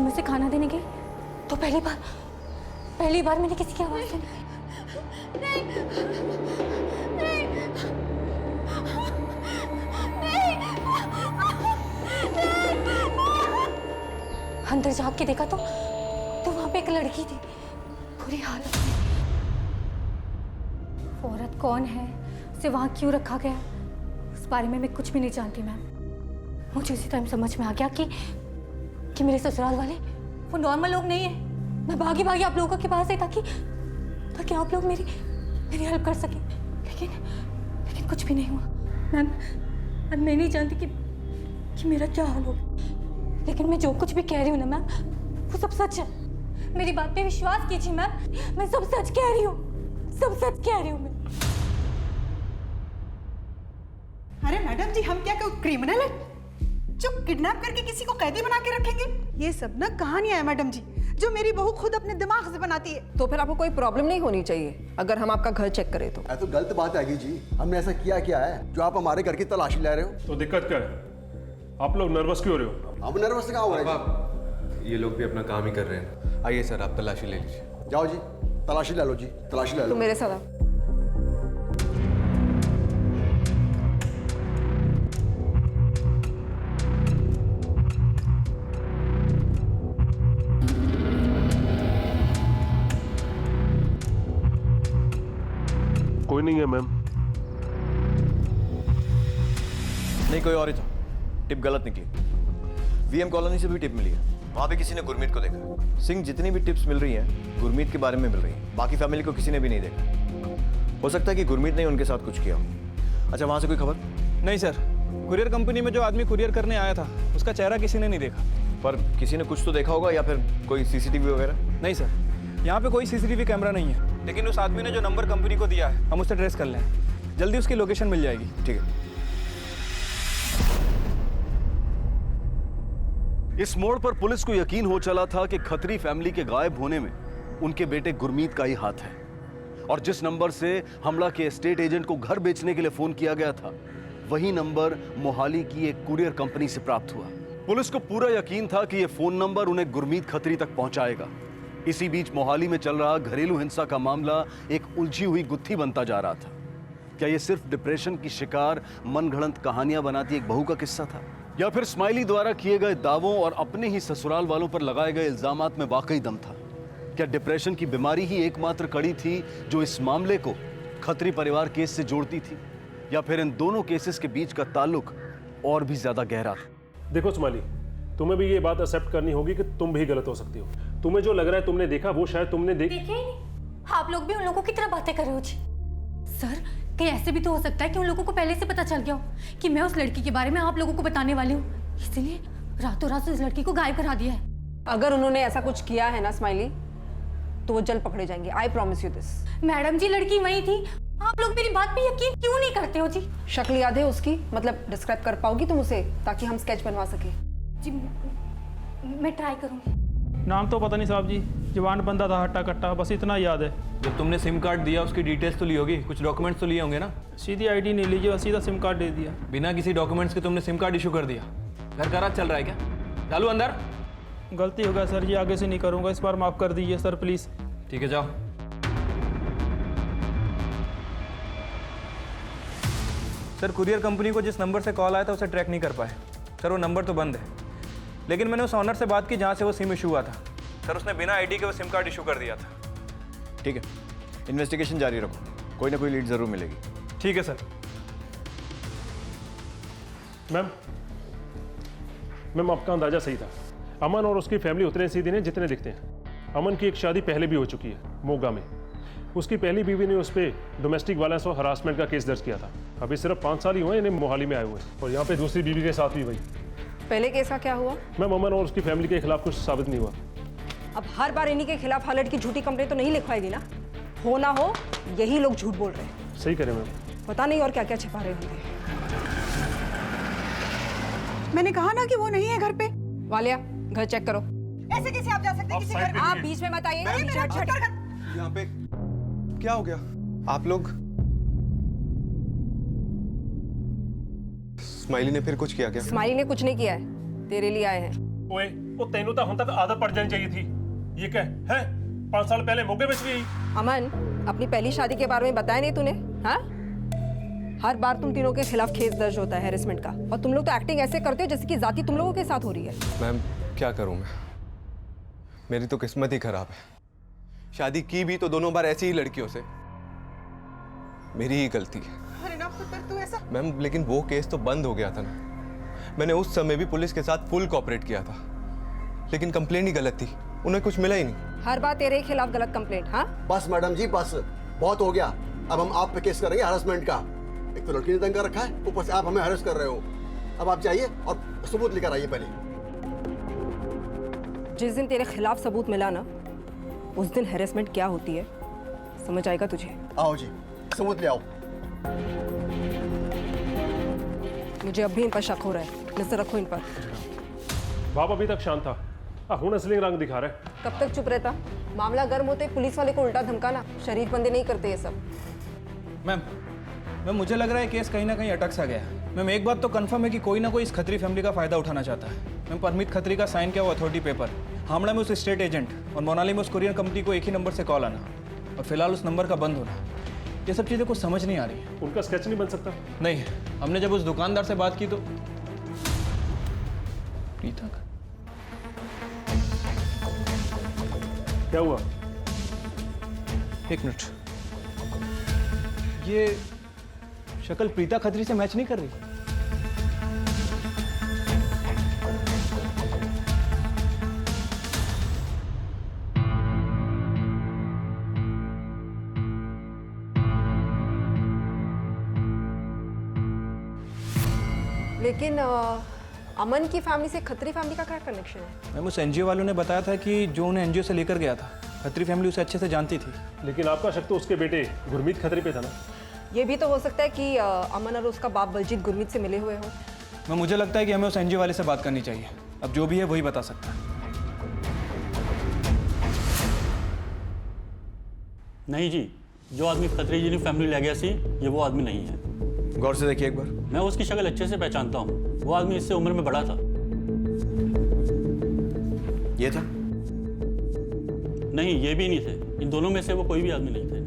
उसे खाना देने गई तो पहली बार मैंने किसी की आवाज सुनी। अंदर जाग के देखा तो वहां पे एक लड़की थी, बुरी हालत में। वो औरत कौन है, उसे वहां क्यों रखा गया, उस बारे में मैं कुछ भी नहीं जानती मैम। मुझे उसी टाइम समझ में आ गया कि मेरे ससुराल वाले वो नॉर्मल लोग नहीं है। मैं भागी आप लोगों के पास आई ताकि आप लोग मेरी हेल्प कर सकें, लेकिन कुछ भी नहीं हुआ मैम। अब मैं नहीं जानती कि मेरा क्या हाल होगा, लेकिन मैं जो कुछ भी कह रही हूँ ना मैम, वो सब सच है। मेरी बात पे विश्वास कीजिए मैम, मैं सब सच कह रही हूँ, सब सच कह रही हूँ मैं। अरे मैडम जी, हम क्या कोई क्रिमिनल है जो किडनैप करके किसी को कैदी बना के रखेंगे? ये सब ना कहानियां है मैडम जी, जो मेरी बहू खुद अपने दिमाग से बनाती है। तो फिर आपको कोई प्रॉब्लम नहीं होनी चाहिए अगर हम आपका घर चेक करें तो। तो गलत बात है जी, हमने ऐसा क्या है जो आप हमारे घर की तलाशी ले रहे हो? तो दिक्कत क्या है? आप लोग नर्वस क्यों हो रहे हो? हम नर्वस कहाँ हो रहे हैं? ये लोग भी अपना काम ही कर रहे हैं। आइए सर, आप तलाशी ले लीजिए। जाओ जी, तलाशी ले लो जी, तलाशी ले लो। तो मेरे साथ आओ। कोई नहीं है मैम। नहीं, कोई और ही था। टिप गलत निकली। वीएम कॉलोनी से भी टिप मिली है, वहां भी किसी ने गुरमीत को देखा। सिंह, जितनी भी टिप्स मिल रही हैं गुरमीत के बारे में मिल रही हैं, बाकी फैमिली को किसी ने भी नहीं देखा। हो सकता है कि गुरमीत ने उनके साथ कुछ किया। अच्छा, वहां से कोई खबर? नहीं सर, कुरियर कंपनी में जो आदमी कुरियर करने आया था उसका चेहरा किसी ने नहीं देखा। पर किसी ने कुछ तो देखा होगा, या फिर कोई सीसीटीवी वगैरह? नहीं सर, यहाँ पे कोई सीसीटीवी कैमरा नहीं है, लेकिन उस आदमी ने जो नंबर कंपनी को दिया है हम उससे ट्रेस कर लें। जल्दी उसकी लोकेशन मिल जाएगी। ठीक है। इस मोड़ पर पुलिस को यकीन हो चला था कि खत्री फैमिली के गायब होने में उनके बेटे गुरमीत का ही हाथ है, और जिस नंबर से हमला के एस्टेट एजेंट को घर बेचने के लिए फोन किया गया था, वही नंबर मोहाली की एक कुरियर कंपनी से प्राप्त हुआ। पुलिस को पूरा यकीन था कि यह फोन नंबर उन्हें गुरमीत खत्री तक पहुंचाएगा। इसी बीच मोहाली में चल रहा घरेलू हिंसा का मामला एक उलझी हुई गुत्थी बनता जा रहा था। क्या यह सिर्फ डिप्रेशन की शिकार मनगढ़ंत कहानियां बनाती एक बहू का किस्सा था, या फिर स्माइली द्वारा किए गए दावों और अपने ही ससुराल वालों पर लगाए गए इल्जामात में वाकई दम था? क्या डिप्रेशन की बीमारी ही एकमात्र कड़ी थी जो इस मामले को खत्री परिवार केस से जोड़ती थी, या फिर इन दोनों केसेस के बीच का ताल्लुक और भी ज्यादा गहरा था? देखो स्माइली, तुम्हें भी ये बात एक्सेप्ट करनी होगी कि तुम भी गलत हो सकती हो। तुम्हें जो लग रहा है तुमने देखा, वो शायद तुमने देखे ही नहीं। आप लोग भी उन लोगों की तरह बातें कर रहे हो जी। सर, कहीं ऐसे भी तो हो सकता है कि उन लोगों को पहले से पता चल गया हो कि मैं उस लड़की के बारे में आप लोगों को बताने वाली हूँ, इसलिए रातों रात उस लड़की को गायब करा दिया है। अगर उन्होंने ऐसा कुछ किया है ना स्माइली, तो वो जल्द पकड़े जाएंगे। I promise you this. Madam ji, लड़की वही थी। आप लोग मेरी बात पे यकीन क्यों नहीं करते हो जी? शक्ल याद है उसकी? मतलब डिस्क्राइब कर पाओगी तुम उसे, ताकि हम स्केच बनवा सके? जी मैं ट्राई करूँगी। नाम तो पता नहीं साहब जी, जवान बंदा था, हट्टा कट्टा, बस इतना याद है। जब तुमने सिम कार्ड दिया, उसकी डिटेल्स तो ली होगी, कुछ डॉक्यूमेंट्स तो लिए होंगे ना? सीधी आईडी नहीं लीजिए, सीधा सिम कार्ड दे दिया। बिना किसी डॉक्यूमेंट्स के तुमने सिम कार्ड इशू कर दिया। घर का राज चल रहा है क्या? डालू अंदर। गलती हो गया सर जी, आगे से नहीं करूँगा, इस बार माफ़ कर दीजिए सर प्लीज़। ठीक है, जाओ। सर, कुरियर कंपनी को जिस नंबर से कॉल आया था उसे ट्रैक नहीं कर पाए सर। वो नंबर तो बंद है, लेकिन मैंने उस ऑनर से बात की जहाँ से वो सिम इशू हुआ था सर। उसने बिना आईडी के वो सिम कार्ड इशू कर दिया था। ठीक है, इन्वेस्टिगेशन जारी रखो, कोई ना कोई लीड जरूर मिलेगी। ठीक है सर। मैम आपका अंदाजा सही था। अमन और उसकी फैमिली उतने सीधे नहीं जितने दिखते हैं। अमन की एक शादी पहले भी हो चुकी है, मोगा में। उसकी पहली बीवी ने उस पर डोमेस्टिक वायलेंस और हरासमेंट का केस दर्ज किया था। अभी सिर्फ 5 साल ही हुए इन्हें मोहाली में आए हुए, और यहाँ पे दूसरी बीवी के साथ भी वही। पहले केस का क्या हुआ? मैम, अमन और उसकी फैमिली के खिलाफ कुछ साबित नहीं हुआ। अब हर बार इन्हीं के खिलाफ हालत की झूठी कंप्लेंट तो नहीं लिखवाएगी ना? हो ना हो, यही लोग झूठ बोल रहे हैं। सही करें मैम। पता नहीं और क्या क्या छिपा रहे होंगे। मैंने कहा ना कि वो नहीं है घर पे। वालिया, घर चेक करो। ऐसे कैसे आप जा सकते हैं किसी घर में? आप बीच में मत आइए। यहाँ पे क्या हो गया? आप लोग? स्माइली ने फिर कुछ किया क्या? स्माइली ने कुछ नहीं किया है, तेरे लिए आए हैं। ओए, वो तेनू तो हम तक आदत पड़ जानी चाहिए थी। ये क्या है? 5 साल पहले मोगे बेच गई। अमन, अपनी पहली शादी के बारे में बताया नहीं तूने? हाँ, हर बार तुम तीनों के खिलाफ केस दर्ज होता है हैरेसमेंट का, और तुम लोग तो एक्टिंग ऐसे करते हो जैसे कि जाति तुम लोगों के साथ हो रही है। मैम, क्या करूं मैं? मेरी तो किस्मत ही खराब है। शादी की भी तो दोनों बार ऐसी ही लड़कियों से। मेरी ही गलती है। अरे ना पुत्र, तू ऐसा। मैम, लेकिन वो केस तो बंद हो गया था ना। मैंने उस समय भी पुलिस के साथ फुल कोऑपरेट किया था, लेकिन कंप्लेंट ही गलत थी, उन्हें कुछ मिला ही नहीं। हर बार तेरे खिलाफ गलत कंप्लेंट। हाँ बस मैडम जी, बस बहुत हो गया। अब हम आप पे केस करेंगे हरासमेंट का। एक तो लड़की ने तंग कर रखा है, ऊपर से आप हमें हरास कर रहे हो। अब आप जाइए और सबूत लेकर आइए पहले। जिस दिन तेरे खिलाफ सबूत मिला ना, उस दिन हैरेसमेंट क्या होती है समझ आएगा तुझे। आओ जी, सबूत ले आओ। मुझे अब भी इन पर शक हो रहा है, नजर रखो इन पर। बाप अभी तक शांत था, हुन असली रंग दिखा रहा है। कब तक चुप रहता? मामला गर्म होते पुलिस वाले को उल्टा धमकाना, शरीफ बंदे नहीं करते ये सब। मैम, मुझे लग रहा है केस कहीं ना कहीं अटक सा गया। मैम, एक बात तो कंफर्म है कि कोई ना कोई इस खत्री फैमिली का फायदा उठाना चाहता है। मैम, परमित खत्री का साइन किया हुआ अथॉरिटी पेपर, हामड़ा में उस स्टेट एजेंट और मोनाली में उस कुरियर कंपनी को एक ही नंबर से कॉल आना, और फिलहाल उस नंबर का बंद होना, ये सब चीज़ें कुछ समझ नहीं आ रही है। उनका स्केच नहीं बन सकता? नहीं, हमने जब उस दुकानदार से बात की तो प्रीता का क्या हुआ? एक मिनट, ये शक्ल प्रीता खत्री से मैच नहीं कर रही। लेकिन अमन की फैमिली से खत्री फैमिली का क्या कनेक्शन है? मैम, उस एनजीओ वालों ने बताया था कि जो उन्हें एनजीओ से लेकर गया था, खत्री फैमिली उसे अच्छे से जानती थी। लेकिन आपका शक तो उसके बेटे गुरमीत खत्री पे था ना? ये भी तो हो सकता है कि अमन और उसका बाप बलजीत गुरमीत से मिले हुए हो। मैं मुझे लगता है कि हमें उस एनजीओ वाले से बात करनी चाहिए। अब जो भी है वही बता सकता है। नहीं जी, जो आदमी खत्री जी ने फैमिली ले गया सी, ये वो आदमी नहीं है। गौर से देखिए एक बार। मैं उसकी शक्ल अच्छे से पहचानता हूँ। वो आदमी इससे उम्र में बड़ा था। ये था? नहीं, ये भी नहीं थे। इन दोनों में से वो कोई भी आदमी नहीं थे।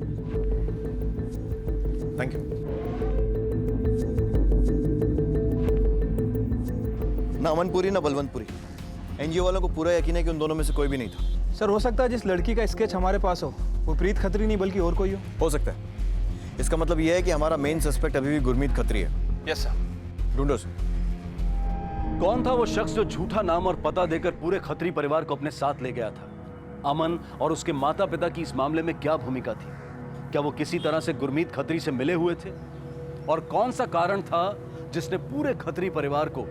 Thank you. ना अमनपुरी ना बलवंतपुरी, एनजीओ वालों को पूरा यकीन है कि उन दोनों में से कोई भी नहीं था। सर हो सकता है जिस लड़की का स्केच हमारे पास हो वो प्रीत खत्री नहीं बल्कि और कोई हो सकता है। इसका मतलब यह है कि हमारा मेन सस्पेक्ट अभी भी गुरमीत खत्री है। Yes sir. ढूंढो सर। कौन था वो शख्स जो झूठा नाम और पता देकर पूरे खत्री परिवार को अपने साथ ले गया था? अमन और उसके माता पिता की इस मामले में क्या भूमिका थी? क्या वो किसी तरह से गुरमीत खत्री से मिले हुए थे? और कौन सा कारण था जिसने पूरे खत्री परिवार को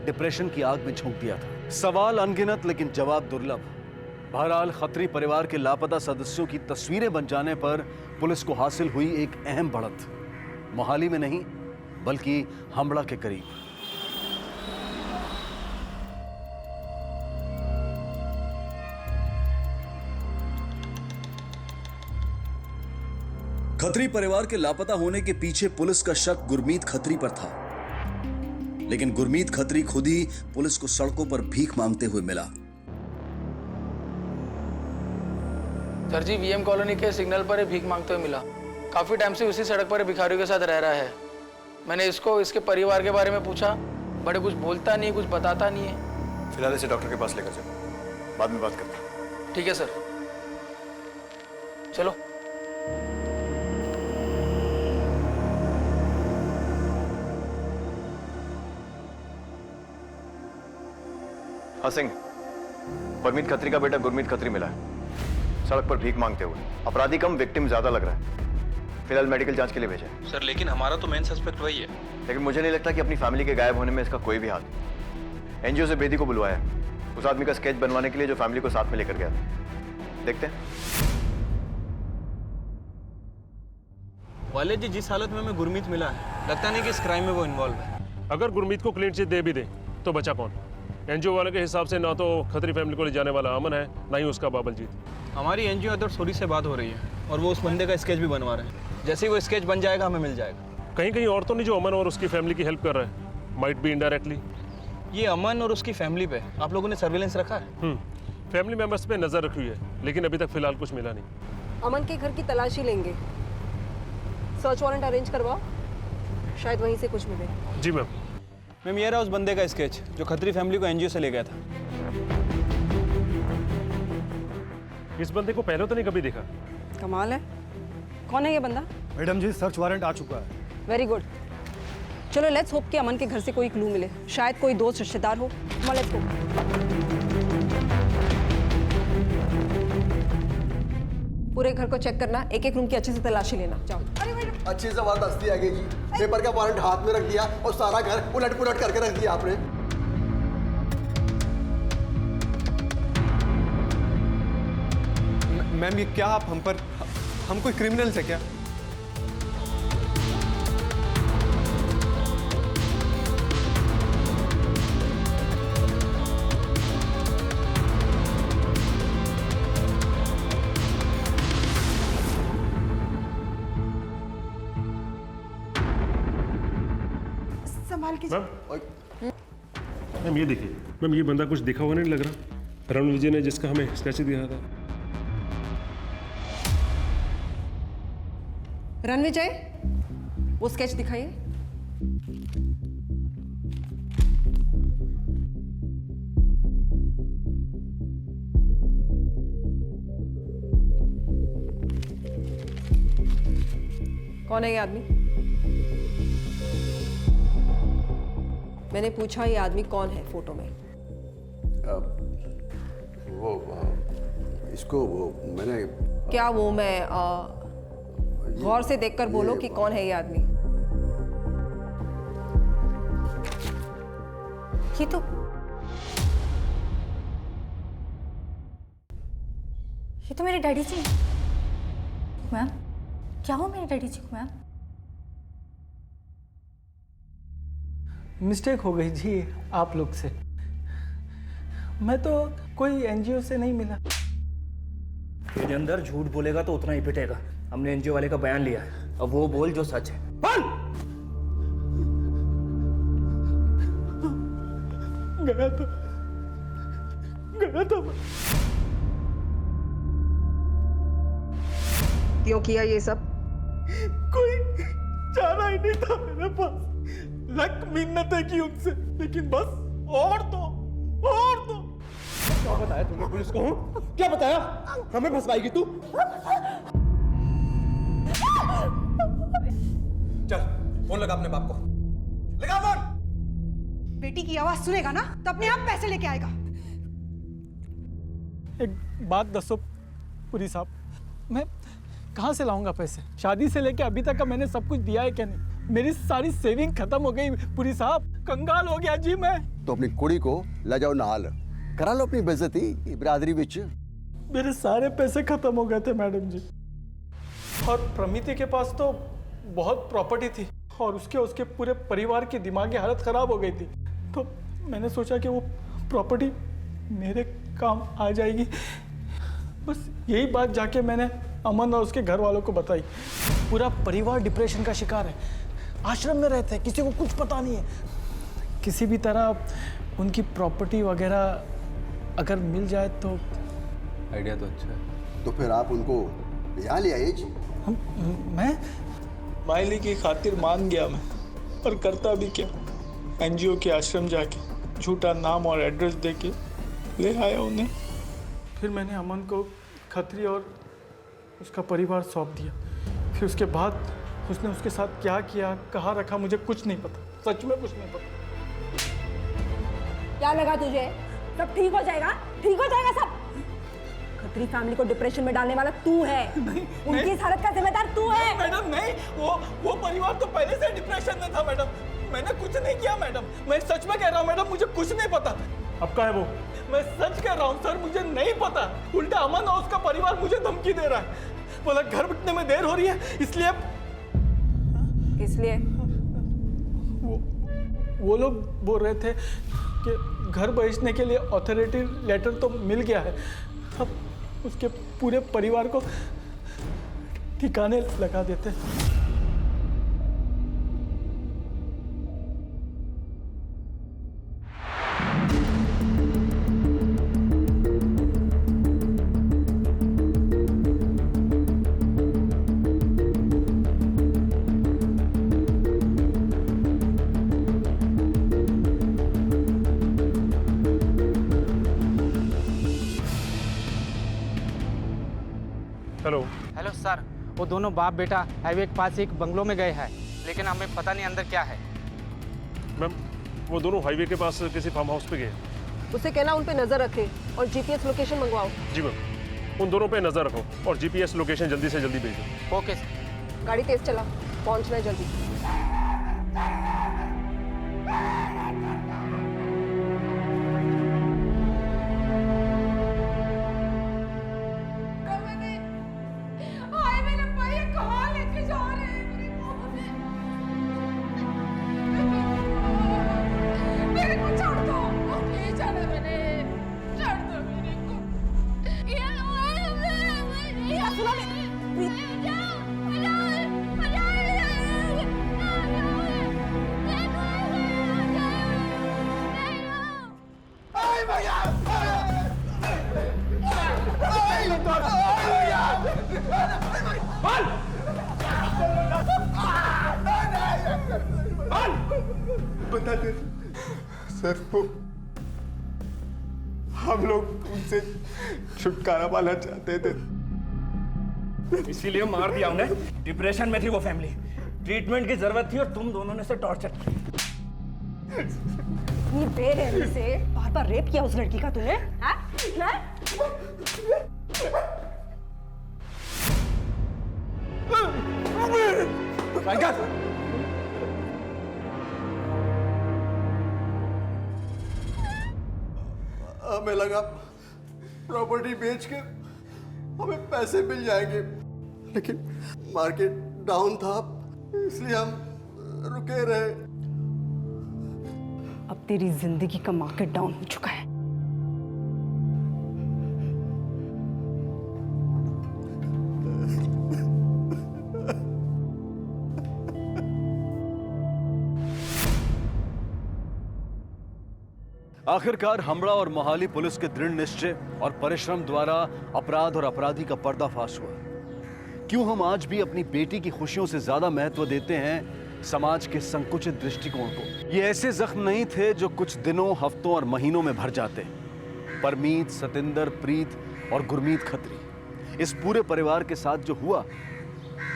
डिप्रेशन की आग में झोंक दिया था? सवाल अनगिनत लेकिन जवाब दुर्लभ। बहरहाल खत्री परिवार के लापता सदस्यों की तस्वीरें बन जाने पर पुलिस को हासिल हुई एक अहम बढ़त। मोहाली में नहीं बल्कि हमड़ा के करीब। खत्री परिवार के लापता होने के पीछे पुलिस का शक गुरमीत खत्री पर था, लेकिन गुरमीत खत्री खुद ही पुलिस को सड़कों पर भीख मांगते हुए मिला। सर जी, वीएम कॉलोनी के सिग्नल पर भीख मांगते हुए मिला। काफी टाइम से उसी सड़क पर भिखारियों के साथ रह रहा है। मैंने इसको इसके परिवार के बारे में पूछा, बड़े कुछ बोलता नहीं, कुछ बताता नहीं है। फिलहाल इसे डॉक्टर के पास लेकर चलो, बाद में बात करते हैं। ठीक है सर, चलो। हाँ सिंह, परमीत खत्री का बेटा गुरमीत खत्री मिला है, सड़क पर भीख मांगते हुए। अपराधी कम, विक्टिम ज्यादा लग रहा है। फिलहाल मेडिकल जांच के लिए भेजा है। सर लेकिन हमारा तो मेन सस्पेक्ट वही है। लेकिन मुझे नहीं लगता कि अपनी फैमिली के गायब होने में इसका कोई भी हाथ। एनजीओ से बेदी को बुलवाया है, उस आदमी का स्केच बनवाने के लिए जो फैमिली को साथ में लेकर गया था। देखते हैं। वाले जी, जिस हालत में हमें गुरमीत मिला है, लगता नहीं कि इस क्राइम में वो इन्वॉल्व है। अगर गुरमीत को क्लीन चिट दे भी दे तो बचा कौन? एनजीओ वाले के हिसाब से ना तो खत्री फैमिली को ले जाने वाला अमन है, ना ही उसका बाबलजीत। हमारी एनजीओ अदर सोरी से बात हो रही है और वो उस बंदे का स्केच भी बनवा रहे हैं। जैसे ही वो स्केच बन जाएगा हमें मिल जाएगा। कहीं कहीं और तो नहीं जो अमन और उसकी फैमिली की हेल्प कर रहा है? Might be indirectly. ये अमन और उसकी फैमिली पे आप लोगों ने सर्विलेंस रखा है? फैमिली मेंबर्स पे नजर रखी हुई है, लेकिन अभी तक फिलहाल कुछ मिला नहीं। अमन के घर की तलाशी लेंगे, सर्च वारंट अरेंज करवाओ, शायद वहीं से कुछ मिले। जी मैम। मैम ये रहा उस बंदे का स्केच जो खत्री फैमिली को एनजीओ से ले गया था। इस बंदे को पहले तो नहीं कभी देखा। कमाल है। कौन है ये बंदा? मैडम जी, सर्च वारंट आ चुका है। Very good. चलो लेट्स होप कि अमन के घर से कोई क्लू मिले, शायद कोई दोस्त रिश्तेदार हो। Let's go. पूरे घर को चेक करना, एक एक रूम की अच्छे से तलाशी लेना। जाओ। अच्छी जबरदस्ती आ गई जी। पेपर का वारंट हाथ में रख दिया और सारा घर उलट पुलट करके रख दिया आपने। मैम ये क्या आप हम कोई क्रिमिनल्स है क्या? संभाल के। मैम ये देखिए, मैम ये बंदा कुछ दिखा हुआ नहीं लग रहा। रण विजय ने जिसका हमें स्केच दिया था। रणविजय, वो स्केच दिखाइए। कौन है ये आदमी? मैंने पूछा ये आदमी कौन है फोटो में? इसको मैंने क्या वो मैं गौर से देखकर बोलो कि कौन है ये आदमी? ये तो मेरे डैडी जी। मैम क्या हो मेरे डैडी जी को? मैम मिस्टेक हो गई जी आप लोग से। मैं तो कोई एनजीओ से नहीं मिला। तेरे अंदर झूठ बोलेगा तो उतना ही पिटेगा। हमने एनजीओ वाले का बयान लिया है, अब वो बोल जो सच है। बोल। गया था क्यों किया ये सब? कोई चारा ही नहीं था मेरे पास। लक मिन्नत है की उनसे, लेकिन बस और दो। क्या बताया तुमने पुलिस को? क्या बताया? हमें फंसवाएगी तू? चल फोन लगा अपने बाप को, लगा फोन। बेटी की आवाज सुनेगा ना तो अपने आप पैसे लेके आएगा। एक बात दसो पुरी साहब, मैं कहाँ से लाऊंगा पैसे? शादी से लेके अभी तक का मैंने सब कुछ दिया है क्या नहीं? मेरी सारी सेविंग खत्म हो गई पुरी साहब, कंगाल हो गया जी मैं। तो अपनी कुड़ी को ले जाओ नाल, करा लो अपनी बेइज्जती बिरादरी विच। मेरे सारे पैसे खत्म हो गए थे मैडम जी, और प्रमिति के पास तो बहुत प्रॉपर्टी थी और उसके पूरे परिवार की दिमागी हालत खराब हो गई थी। तो मैंने सोचा कि वो प्रॉपर्टी मेरे काम आ जाएगी। बस यही बात जाके मैंने अमन और उसके घर वालों को बताई। पूरा परिवार डिप्रेशन का शिकार है, आश्रम में रहते हैं, किसी को कुछ पता नहीं है। किसी भी तरह उनकी प्रॉपर्टी वगैरह अगर मिल जाए तो। आइडिया तो अच्छा है। तो फिर आप उनको यहाँ ले आइए जी। मैं माइली की खातिर मान गया मैं, और करता भी क्या, एनजीओ के आश्रम जाके झूठा नाम और एड्रेस देके ले आया उन्हें। फिर मैंने अमन को खत्री और उसका परिवार सौंप दिया। फिर उसके बाद उसने उसके साथ क्या किया, कहाँ रखा, मुझे कुछ नहीं पता, सच में कुछ नहीं पता। क्या लगा तुझे सब ठीक हो जाएगा? ठीक हो जाएगा सब। खत्री फैमिली को डिप्रेशन में डालने वाला तू है। उनकी इस हालत का जिम्मेदार तू है। मैडम नहीं, वो परिवार तो पहले से डिप्रेशन में था मैडम। मैंने कुछ नहीं किया मैडम, मैं सच में कह रहा हूँ मैडम, मुझे कुछ नहीं पता। अब कहाँ है वो? मैं सच कह रहा हूँ सर, मुझे नहीं पता। उल्टा अमन और उसका परिवार मुझे धमकी दे रहा है। बोला घर बिकने में देर हो रही है, इसलिए वो लोग बोल रहे थे कि घर बेचने के लिए अथॉरिटी लेटर तो मिल गया है, अब उसके पूरे परिवार को ठिकाने लगा देते। हेलो सर, वो दोनों बाप बेटा हाईवे के पास एक बंगलो में गए हैं, लेकिन हमें पता नहीं अंदर क्या है। मैम, वो दोनों हाईवे के पास किसी फार्म हाउस पे गए। उसे कहना उन पे नजर रखे और जीपीएस लोकेशन मंगवाओ। जी मैम, उन दोनों पे नजर रखो और जीपीएस लोकेशन जल्दी से जल्दी भेजो। ओके। गाड़ी तेज चला, पहुंचना है जल्दी। बता दे सर, वो हम लोग उनसे छुटकारा पाना चाहते थे, इसीलिए मार दिया हमने। डिप्रेशन में थी वो फैमिली, ट्रीटमेंट की जरूरत थी और तुम दोनों ने उसे टॉर्चर किया। ये बेरहमी से बार बार रेप किया उस लड़की का तूने? हमें लगा प्रॉपर्टी बेच के हमें पैसे मिल जाएंगे, लेकिन मार्केट डाउन था, इसलिए हम रुके रहे। अब तेरी जिंदगी का मार्केट डाउन हो चुका है। आखिरकार हमड़ा और मोहाली पुलिस के दृढ़ निश्चय और परिश्रम द्वारा अपराध और अपराधी का पर्दाफाश हुआ। क्यों हम आज भी अपनी बेटी की खुशियों से ज्यादा महत्व देते हैं समाज के संकुचित दृष्टिकोण को? ये ऐसे जख्म नहीं थे जो कुछ दिनों, हफ्तों और महीनों में भर जाते। परमीत, सतिंदर, प्रीत और गुरमीत खत्री, इस पूरे परिवार के साथ जो हुआ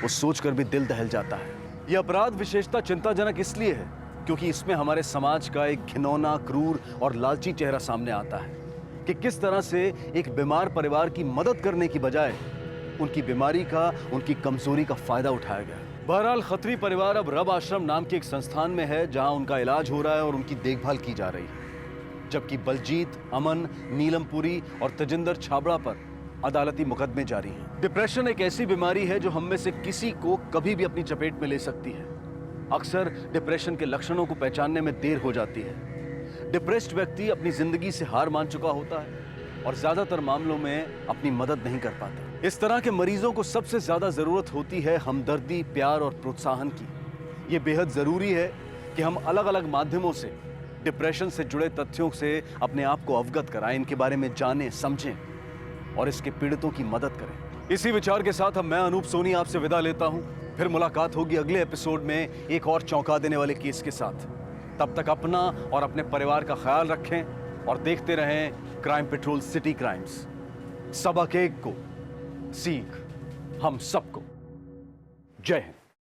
वो सोचकर भी दिल दहल जाता है। यह अपराध विशेषता चिंताजनक इसलिए है क्योंकि इसमें हमारे समाज का एक घिनौना, क्रूर और लालची चेहरा सामने आता है कि किस तरह से एक बीमार परिवार की मदद करने की बजाय उनकी बीमारी का, उनकी कमजोरी का फायदा उठाया गया। बहरहाल खत्री परिवार अब रब आश्रम नाम के एक संस्थान में है जहां उनका इलाज हो रहा है और उनकी देखभाल की जा रही है, जबकि बलजीत, अमन, नीलमपुरी और तजिंदर छाबड़ा पर अदालती मुकदमे जारी हैं। डिप्रेशन एक ऐसी बीमारी है जो हम में से किसी को कभी भी अपनी चपेट में ले सकती है। अक्सर डिप्रेशन के लक्षणों को पहचानने में देर हो जाती है। डिप्रेस्ड व्यक्ति अपनी जिंदगी से हार मान चुका होता है और ज्यादातर मामलों में अपनी मदद नहीं कर पाता। इस तरह के मरीजों को सबसे ज्यादा जरूरत होती है हमदर्दी, प्यार और प्रोत्साहन की। ये बेहद जरूरी है कि हम अलग अलग माध्यमों से डिप्रेशन से जुड़े तथ्यों से अपने आप को अवगत कराएं, इनके बारे में जानें, समझें और इसके पीड़ितों की मदद करें। इसी विचार के साथ अब मैं अनूप सोनी आपसे विदा लेता हूं। फिर मुलाकात होगी अगले एपिसोड में एक और चौंका देने वाले केस के साथ। तब तक अपना और अपने परिवार का ख्याल रखें और देखते रहें क्राइम पेट्रोल सिटी क्राइम्स। सबक एक को, सीख हम सबको। जय हिंद।